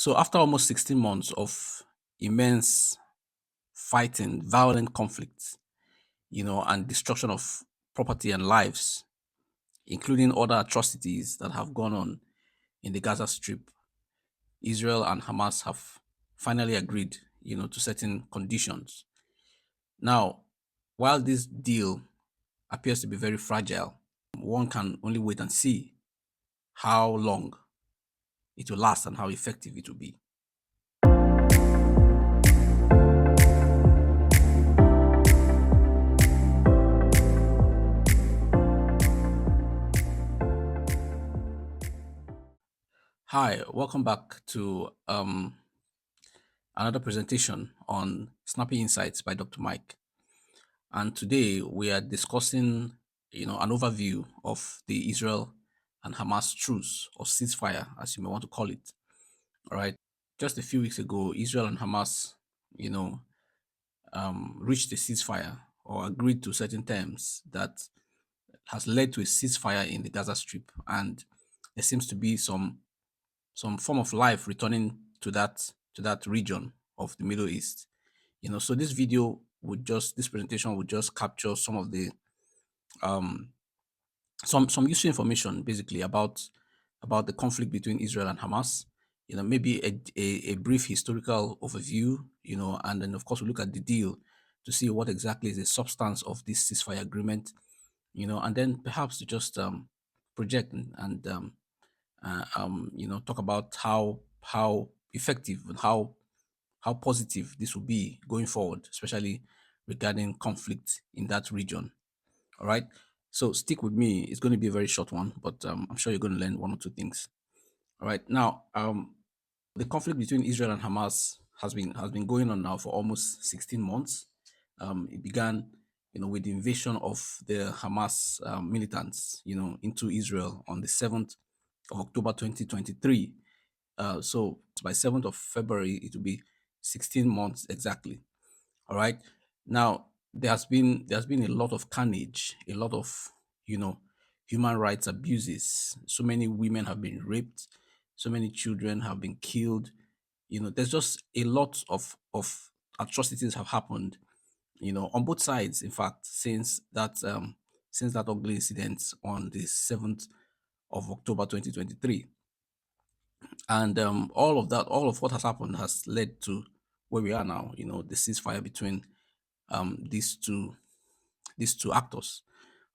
So after almost 16 months of immense fighting, violent conflict, and destruction of property and lives, including other atrocities that have gone on in the Gaza Strip, Israel and Hamas have finally agreed, to certain conditions. Now, while this deal appears to be very fragile, one can only wait and see how long it will last and how effective it will be. Hi, welcome back to another presentation on Snappy Insights by Dr. Mike. And today we are discussing, an overview of the Israel and Hamas truce or ceasefire, as you may want to call it. All right. Just a few weeks ago, Israel and Hamas, you know, reached a ceasefire or agreed to certain terms that has led to a ceasefire in the Gaza Strip, and there seems to be some form of life returning to that region of the Middle East. So this presentation would just capture some of the um, some useful information basically about the conflict between Israel and Hamas. Maybe a brief historical overview. And then of course we look at the deal to see what exactly is the substance of this ceasefire agreement. And then perhaps to just project and talk about how effective and how positive this will be going forward, especially regarding conflict in that region. All right. So stick with me. It's going to be a very short one, but I'm sure you're going to learn one or two things. All right. Now, the conflict between Israel and Hamas has been going on now for almost 16 months. It began, with the invasion of the Hamas militants, into Israel on the 7th of October 2023. So by 7th of February, it will be 16 months exactly. All right. Now there's been a lot of carnage, a lot of you know human rights abuses. So many women have been raped, so many children have been killed. There's just a lot of atrocities have happened. On both sides. In fact, since that ugly incident on the 7th of October 2023, and all of what has happened has led to where we are now. The ceasefire between these two actors.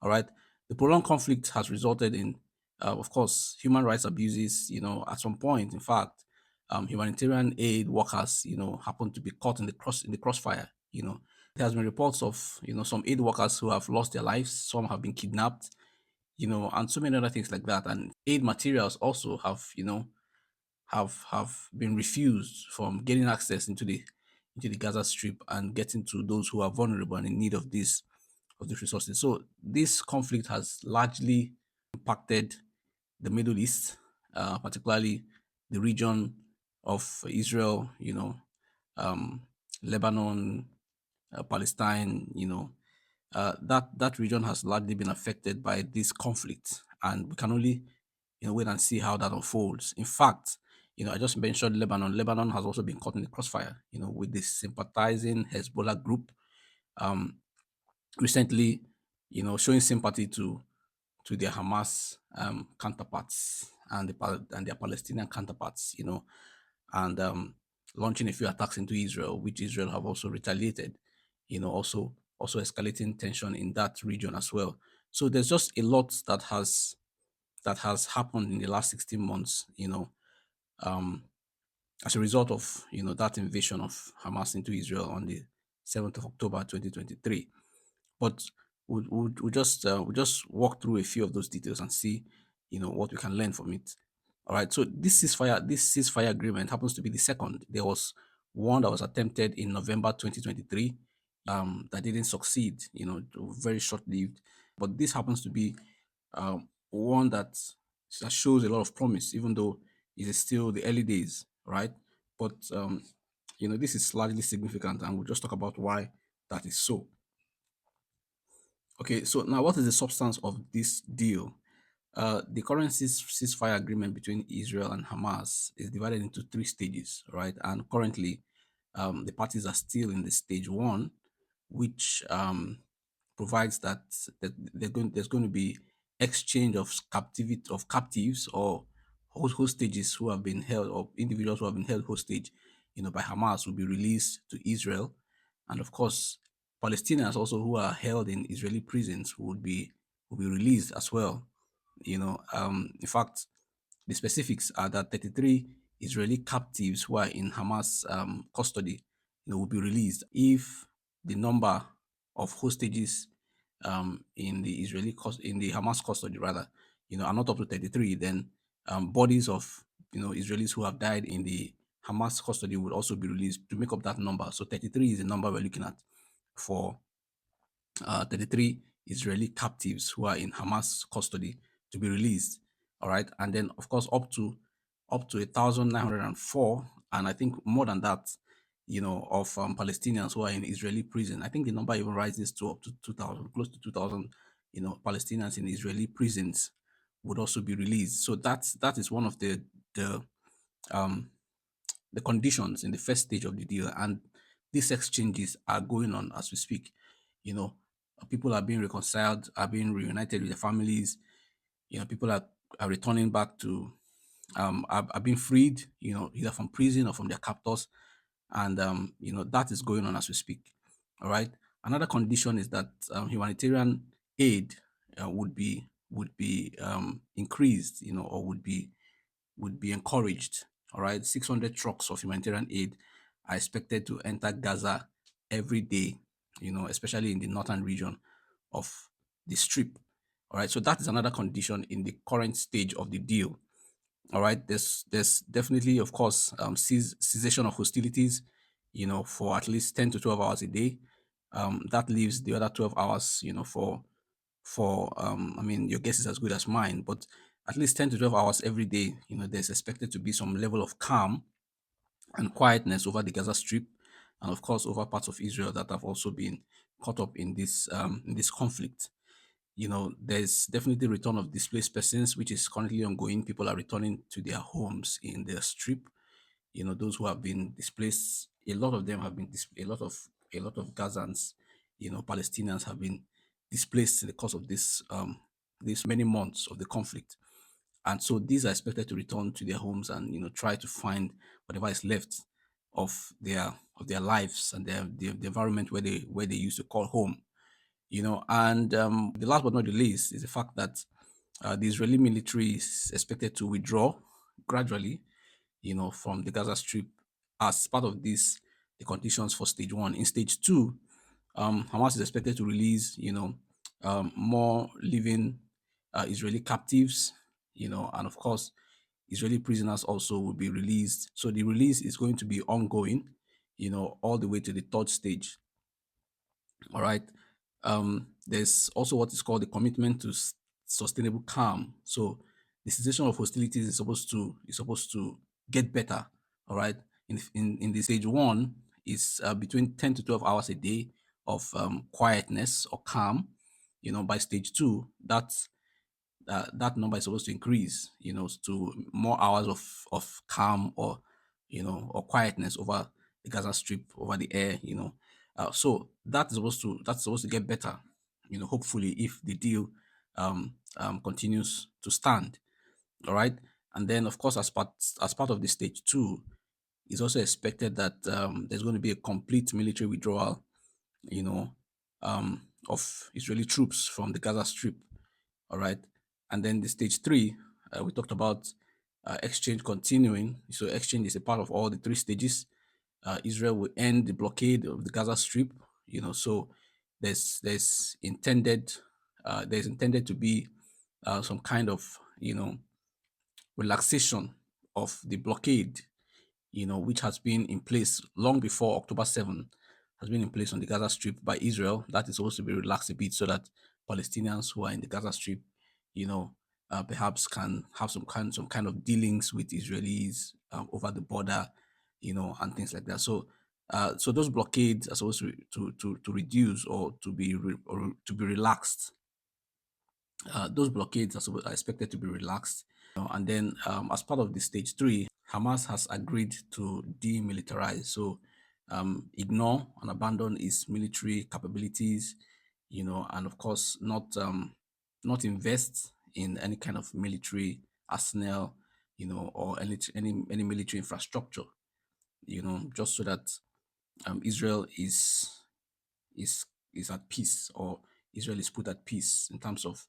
All right. The prolonged conflict has resulted in, of course, human rights abuses. At some point, in fact, humanitarian aid workers, happen to be caught in the crossfire. There has been reports of some aid workers who have lost their lives. Some have been kidnapped. And so many other things like that. And aid materials also have been refused from getting access into the Gaza Strip and getting to those who are vulnerable and in need of these resources. So this conflict has largely impacted the Middle East, particularly the region of Israel, um, Lebanon, Palestine. That region has largely been affected by this conflict, and we can only wait and see how that unfolds. In fact, I just mentioned Lebanon. Lebanon has also been caught in the crossfire, with this sympathizing Hezbollah group um, recently, showing sympathy to their Hamas counterparts and their Palestinian counterparts, and launching a few attacks into Israel, which Israel have also retaliated, also escalating tension in that region as well. So there's just a lot that has happened in the last 16 months, um, as a result of that invasion of Hamas into Israel on the 7th of October 2023. But we'll just walk through a few of those details and see what we can learn from it. All right. So this ceasefire agreement happens to be the second. There was one that was attempted in November 2023 that didn't succeed. Very short lived. But this happens to be one that shows a lot of promise, even though it is still the early days, right? But this is largely significant, and we'll just talk about why that is so. Okay, so now what is the substance of this deal? The current ceasefire agreement between Israel and Hamas is divided into three stages, right? And currently, the parties are still in the stage one, which provides that there's going to be exchange of captives or hostages who have been held, or individuals who have been held hostage, by Hamas will be released to Israel, and of course, Palestinians also who are held in Israeli prisons will be released as well. In fact, the specifics are that 33 Israeli captives who are in Hamas custody, will be released if the number of hostages in the Hamas custody rather, are not up to 33. Then bodies of Israelis who have died in the Hamas custody would also be released to make up that number. So 33 is the number we're looking at for 33 Israeli captives who are in Hamas custody to be released. All right, and then of course up to 1,904, and I think more than that, of Palestinians who are in Israeli prison. I think the number even rises to up to 2,000, close to 2,000. Palestinians in Israeli prisons would also be released. So that is one of the um, the conditions in the first stage of the deal, and these exchanges are going on as we speak. You know, people are being reconciled, are being reunited with their families. People are returning back to are being freed. Either from prison or from their captors, and that is going on as we speak. All right. Another condition is that humanitarian aid would be increased, or would be encouraged. All right, 600 trucks of humanitarian aid are expected to enter Gaza every day, especially in the northern region of the Strip. All right, so that is another condition in the current stage of the deal. All right, there's definitely, of course, cessation of hostilities, for at least 10 to 12 hours a day. That leaves the other 12 hours, I mean, your guess is as good as mine, but at least 10 to 12 hours every day, there's expected to be some level of calm and quietness over the Gaza Strip, and of course over parts of Israel that have also been caught up in this conflict. There's definitely return of displaced persons, which is currently ongoing. People are returning to their homes in the Strip. Those who have been displaced, a lot of them have been a lot of Gazans, Palestinians have been displaced in the course of this many months of the conflict. And so these are expected to return to their homes and try to find whatever is left of their lives and the environment where they used to call home. And the last but not the least is the fact that the Israeli military is expected to withdraw gradually, from the Gaza Strip as part of the conditions for stage one. In stage two, Hamas is expected to release, more living Israeli captives, and of course, Israeli prisoners also will be released. So the release is going to be ongoing, all the way to the third stage. All right. There's also what is called the commitment to sustainable calm. So the cessation of hostilities is supposed to get better. All right. In the stage one is between 10 to 12 hours a day of quietness or calm. By stage two, that number is supposed to increase, to more hours of calm or quietness over the Gaza Strip, over the air, so that's supposed to get better, hopefully, if the deal continues to stand. All right. And then of course, as part of the stage two, it's also expected that there's going to be a complete military withdrawal, you know, of Israeli troops from the Gaza Strip. All right. And then the stage three, we talked about exchange continuing. So exchange is a part of all the three stages. Israel will end the blockade of the Gaza Strip. So there's intended to be some kind of relaxation of the blockade, which has been in place long before October 7th, has been in place on the Gaza Strip by Israel. That is supposed to be relaxed a bit so that Palestinians who are in the Gaza Strip, perhaps can have some kind of dealings with Israelis over the border, and things like that. So those blockades are supposed to reduce or to be relaxed. Those blockades are expected to be relaxed. And then, as part of the stage three, Hamas has agreed to demilitarize. So, ignore and abandon its military capabilities, and of course, not invest in any kind of military arsenal, or any military infrastructure, just so that Israel is is at peace, or Israel is put at peace in terms of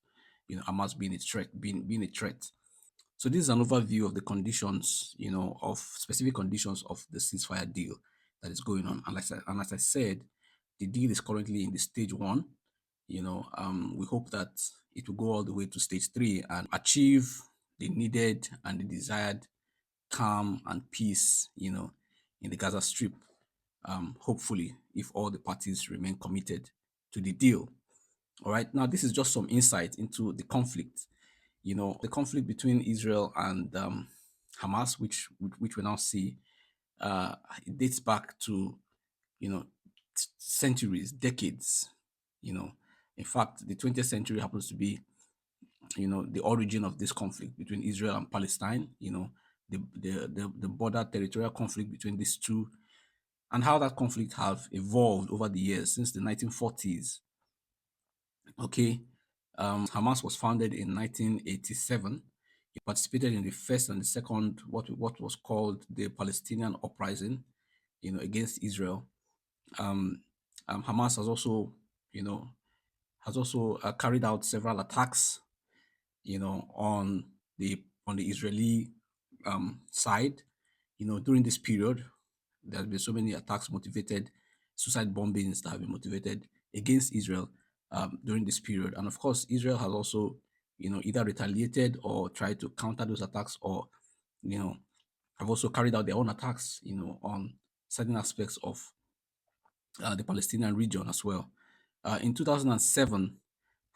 Hamas being a threat. So this is an overview of the conditions, of specific conditions of the ceasefire deal that is going on. And as I said, the deal is currently in the stage one. We hope that it will go all the way to stage three and achieve the needed and the desired calm and peace, in the Gaza Strip. Hopefully, if all the parties remain committed to the deal. All right. Now, this is just some insight into the conflict. The conflict between Israel and Hamas, which we now see, it dates back to centuries, decades. In fact, the 20th century happens to be the origin of this conflict between Israel and Palestine. The border territorial conflict between these two, and how that conflict have evolved over the years since the 1940s. Okay, Hamas was founded in 1987. He participated in the first and the second, what was called the Palestinian uprising, against Israel. Um, Hamas you know, has also carried out several attacks, on the Israeli side. During this period, there have been so many attacks motivated, suicide bombings that have been motivated against Israel during this period. And of course, Israel has also, either retaliated or tried to counter those attacks, or, you know, have also carried out their own attacks, on certain aspects of the Palestinian region as well. In 2007,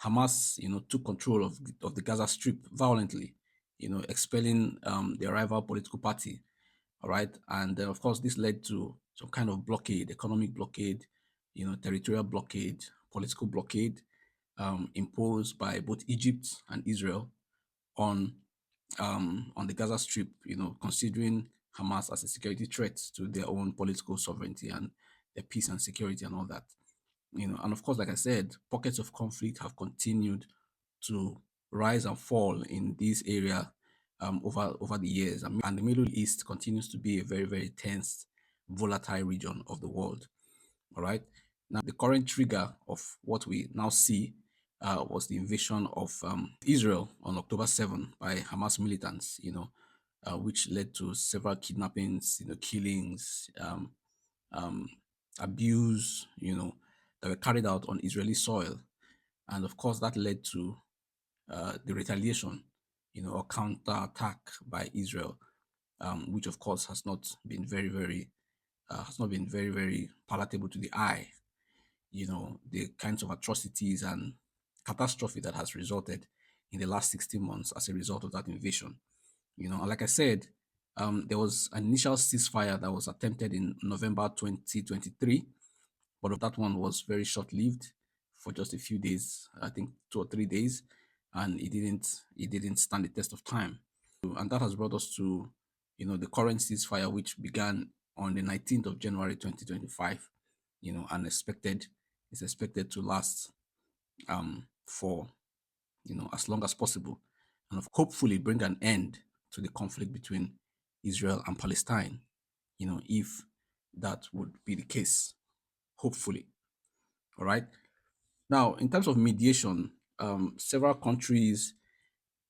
Hamas, took control of the Gaza Strip violently, expelling their rival political party. All right, and then of course this led to some kind of blockade, economic blockade, territorial blockade, political blockade, imposed by both Egypt and Israel on on the Gaza Strip, considering Hamas as a security threat to their own political sovereignty and their peace and security and all that. And of course, like I said, pockets of conflict have continued to rise and fall in this area over the years. And the Middle East continues to be a very, very tense, volatile region of the world. All right. Now, the current trigger of what we now see was the invasion of Israel on October 7 by Hamas militants, which led to several kidnappings, killings, um, abuse, that were carried out on Israeli soil. And of course, that led to the retaliation, or counter-attack by Israel, which of course has not been very, very palatable to the eye. The kinds of atrocities and catastrophe that has resulted in the last 16 months as a result of that invasion. And like I said, there was an initial ceasefire that was attempted in November 2023, but that one was very short-lived for just a few days, I think 2 or 3 days, and it didn't stand the test of time. And that has brought us to the current ceasefire, which began on the 19th of January 2025, and is expected to last for as long as possible, and hopefully bring an end to the conflict between Israel and Palestine, if that would be the case, hopefully. All right. Now, in terms of mediation, several countries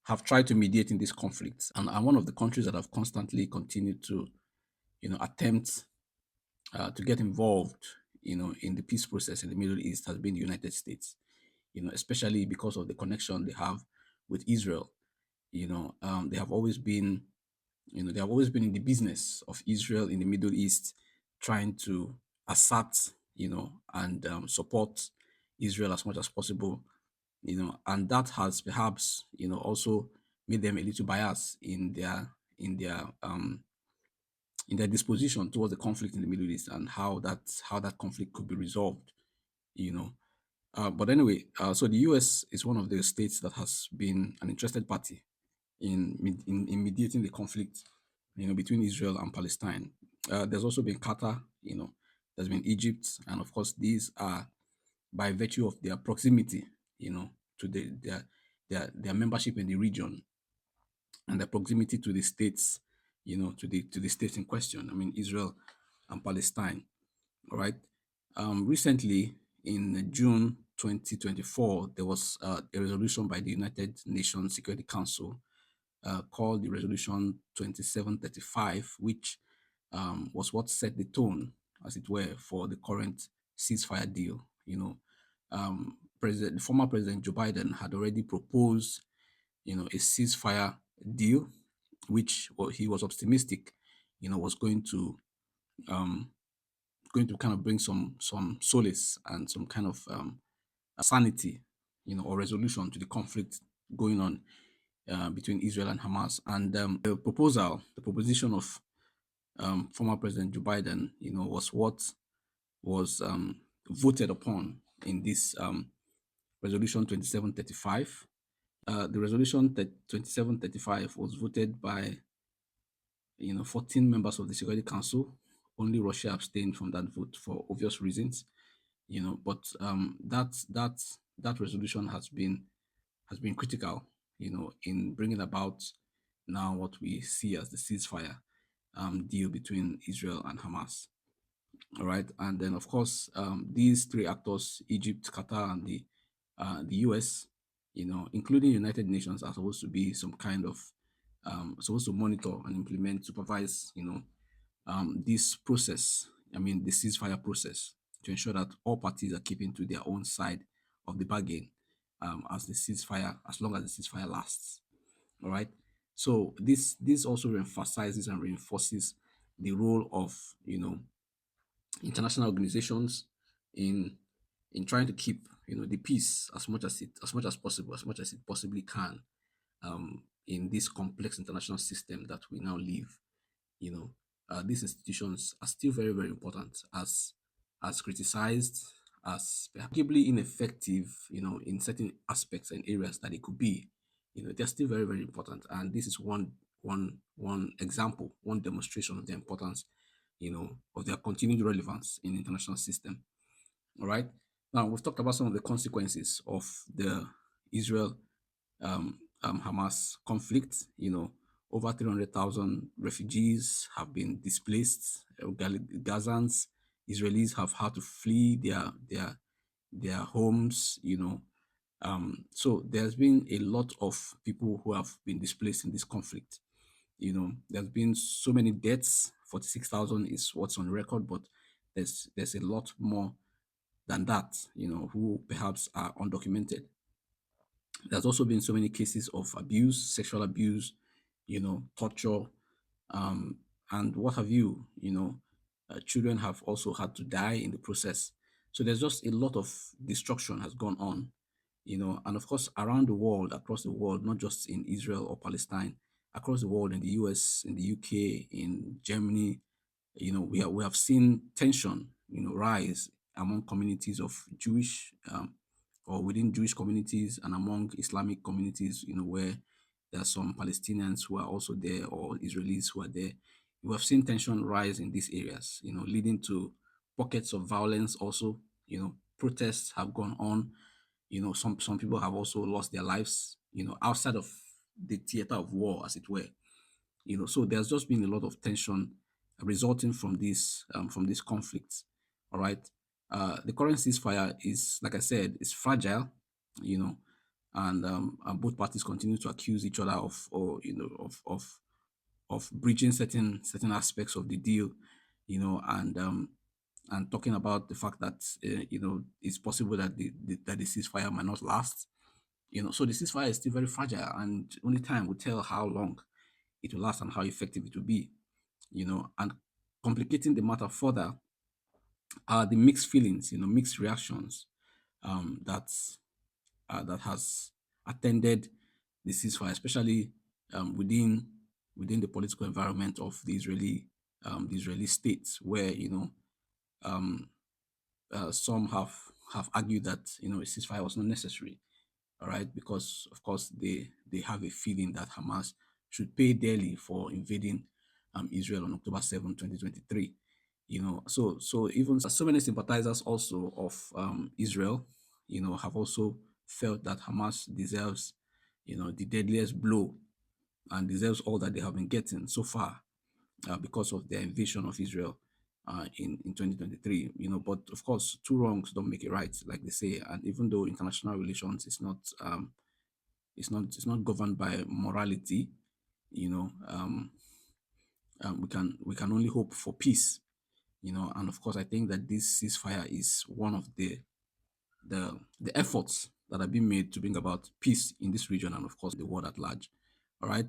have tried to mediate in this conflict, and one of the countries that have constantly continued to, attempt to get involved, in the peace process in the Middle East has been the United States. Especially because of the connection they have with Israel. They have always been, in the business of Israel in the Middle East, trying to assert, and support Israel as much as possible, and that has perhaps, also made them a little biased in their in their disposition towards the conflict in the Middle East, and how that conflict could be resolved. You know, But anyway, so the U.S. is one of the states that has been an interested party in mediating the conflict, between Israel and Palestine. There's also been Qatar, there's been Egypt, and of course these are by virtue of their proximity, to their membership in the region and their proximity to the states, to the states in question. I mean, Israel and Palestine. All right. Recently, in June 2024, there was a resolution by the United Nations Security Council called the Resolution 2735, which was what set the tone, as it were, for the current ceasefire deal. The former President Joe Biden had already proposed, a ceasefire deal, which he was optimistic, was um, going to kind of bring some solace and some kind of sanity, or resolution to the conflict going on between Israel and Hamas. And the proposition of former President Joe Biden, was what was voted upon in this resolution 2735. The resolution 2735 was voted by 14 members of the Security Council. Only Russia abstained from that vote for obvious reasons. But that resolution has been critical, in bringing about now what we see as the ceasefire deal between Israel and Hamas. All right, and then of course these three actors, Egypt, Qatar, and the US, including United Nations, are supposed to be some kind of supposed to monitor and implement, supervise, this process. I mean, the ceasefire process, to ensure that all parties are keeping to their own side of the bargain, as long as the ceasefire lasts. All right. So this also emphasizes and reinforces the role of international organizations in trying to keep the peace as much as possible, as much as it possibly can, in this complex international system that we now live. you know these institutions are still very, very important, as criticized, as arguably ineffective, in certain aspects and areas that it could be. They're still very, very important, and this is one example, one demonstration of the importance, of their continued relevance in the international system. All right. Now we've talked about some of the consequences of the Israel Hamas conflict. Over 300,000 refugees have been displaced. Gazans, Israelis have had to flee their homes. So there's been a lot of people who have been displaced in this conflict. There's been so many deaths. 46,000 is what's on record, but there's a lot more than that, who perhaps are undocumented. There's also been so many cases of abuse, sexual abuse, torture, um, and what have you. Children have also had to die in the process. So there's just a lot of destruction has gone on, and of course around the world, across the world, not just in Israel or Palestine, across the world, in the US, in the UK, in Germany. We have seen tension, rise among communities of Jewish, or within Jewish communities, and among Islamic communities, where there are some Palestinians who are also there, or Israelis who are there. We have seen tension rise in these areas, leading to pockets of violence also. Protests have gone on. Some people have also lost their lives, outside of the theater of war, as it were. So there's just been a lot of tension resulting from this conflict. All right. The current ceasefire is, like I said, is fragile, you know and both parties continue to accuse each other of, or of breaching certain aspects of the deal, and talking about the fact that it's possible that the ceasefire might not last. So the ceasefire is still very fragile, and only time will tell how long it will last and how effective it will be. And complicating the matter further are the mixed feelings, mixed reactions, that has attended the ceasefire, especially within the political environment of the Israeli state, where some have argued that a ceasefire was not necessary, all right, because of course they have a feeling that Hamas should pay dearly for invading Israel on October 7, 2023. So even so many sympathizers also of Israel, have also felt that Hamas deserves, the deadliest blow and deserves all that they have been getting so far because of their invasion of Israel in 2023. But of course, two wrongs don't make it right, like they say. And even though international relations is not it's not governed by morality, you know, um, we can only hope for peace. And of course, I think that this ceasefire is one of the efforts that are being made to bring about peace in this region and of course the world at large. All right.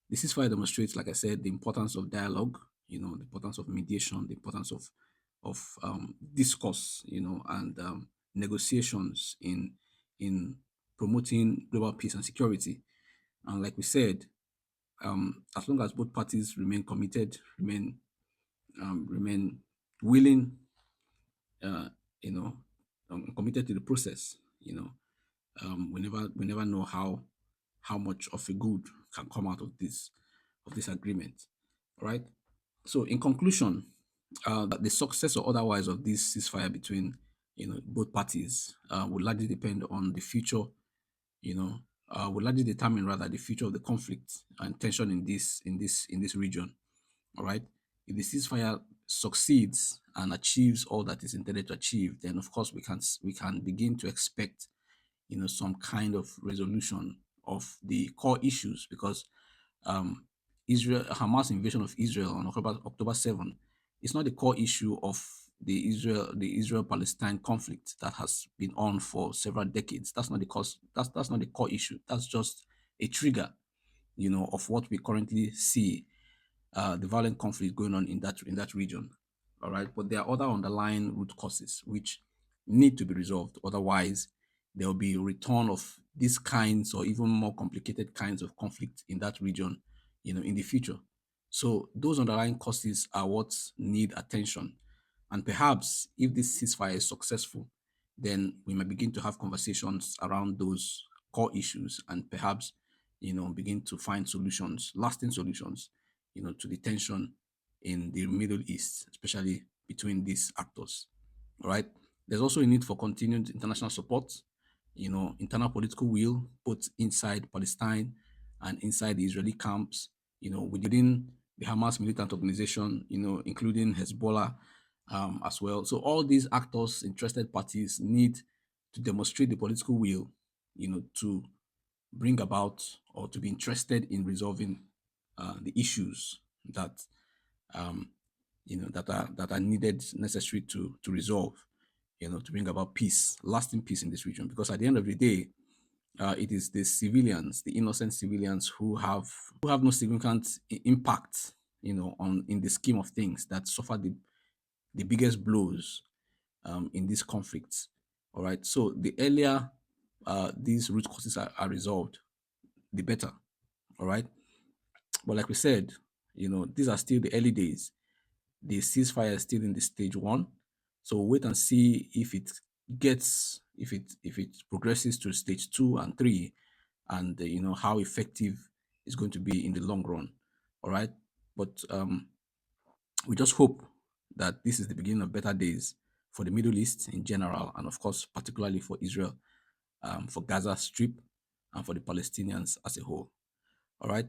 The ceasefire demonstrates, like I said, the importance of dialogue, the importance of mediation, the importance of discourse, and negotiations in promoting global peace and security. And like we said, as long as both parties remain committed, remain willing, uh, you know, committed to the process, we never know how much of a good can come out of this agreement. All right. So in conclusion, the success or otherwise of this ceasefire between both parties will largely depend on the future. Will largely determine rather the future of the conflict and tension in this region. All right. If the ceasefire succeeds and achieves all that is intended to achieve, then of course we can begin to expect some kind of resolution of the core issues because um, Hamas invasion of Israel on October 7 is not the core issue of the Israel-Palestine conflict that has been on for several decades. That's not the cause. That's not the core issue. That's just a trigger, of what we currently see, the violent conflict going on in that region. All right, but there are other underlying root causes which need to be resolved. Otherwise, there will be a return of these kinds or even more complicated kinds of conflict in that region, in the future. So those underlying causes are what need attention. And perhaps if this ceasefire is successful, then we might begin to have conversations around those core issues and perhaps, begin to find solutions, lasting solutions, to the tension in the Middle East, especially between these actors. All right. There's also a need for continued international support, internal political will, both inside Palestine and inside the Israeli camps, within the Hamas militant organization, including Hezbollah as well. So all these actors, interested parties need to demonstrate the political will, to bring about or to be interested in resolving the issues that um, that are needed, necessary to resolve, to bring about peace, lasting peace in this region. Because at the end of the day, it is the civilians, the innocent civilians who have no significant impact, on in the scheme of things that suffer the biggest blows in these conflicts. All right. So the earlier these root causes are resolved, the better. All right. But like we said, these are still the early days. The ceasefire is still in the stage one. So wait and see if it progresses to stage 2 and 3, and how effective it's going to be in the long run. All right. But we just hope that this is the beginning of better days for the Middle East in general, and of course, particularly for Israel, for Gaza Strip, and for the Palestinians as a whole. All right.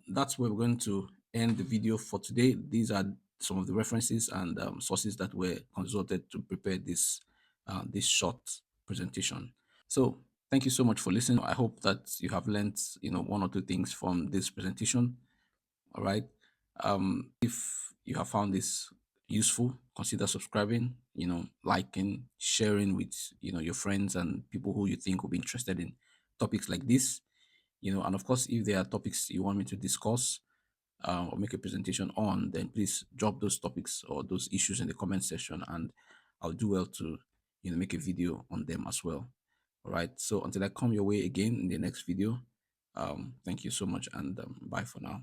That's where we're going to end the video for today. These are some of the references and sources that were consulted to prepare this short presentation. So thank you so much for listening. I hope that you have learned, one or two things from this presentation. All right. If you have found this useful, consider subscribing, liking, sharing with, your friends and people who you think will be interested in topics like this. And of course, if there are topics you want me to discuss or make a presentation on, then please drop those topics or those issues in the comment section, and I'll do well to, make a video on them as well. All right. So until I come your way again in the next video, thank you so much, and bye for now.